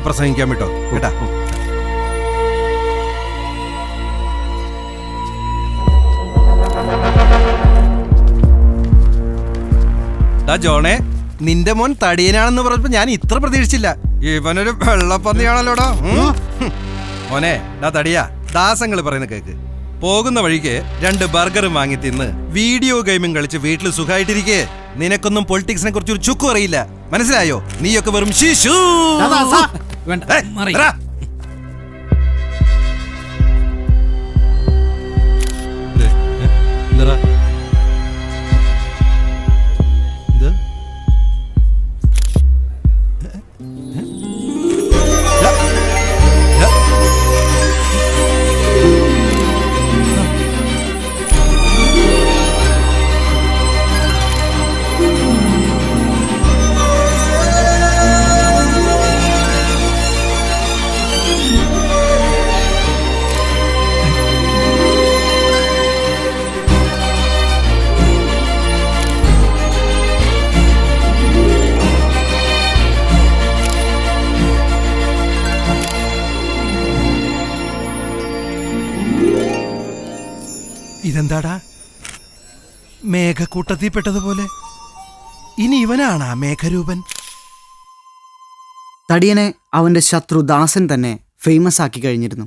പ്രസംഗിക്കാൻ വിട്ടോ കേട്ടാ. ജോണേ, നിന്റെ മോൻ തടിയനാണെന്ന് പറഞ്ഞപ്പോ ഞാൻ ഇത്ര പ്രതീക്ഷിച്ചില്ല. ഇവനൊരു വെള്ളപ്പന്നിയാണല്ലോടാ. മോനെ തടിയാ, ദാസങ്ങൾ പറയുന്ന കേക്ക്. പോകുന്ന വഴിക്ക് 2 ബർഗറും വാങ്ങി തിന്ന് വീഡിയോ ഗെയിമും കളിച്ച് വീട്ടിൽ സുഖമായിട്ടിരിക്കേ. നിനക്കൊന്നും പൊളിറ്റിക്സിനെ കുറിച്ച് ഒരു ചുക്കും അറിയില്ല, മനസ്സിലായോ? നീയൊക്കെ വെറും ശിശു. ഇതെന്താടാ, മേഘക്കൂട്ടത്തിൽപ്പെട്ടതുപോലെ? ഇനി ഇവനാണാ മേഘരൂപൻ? തടിയനെ അവന്റെ ശത്രു ദാസൻ തന്നെ ഫേമസ് ആക്കി കഴിഞ്ഞിരുന്നു.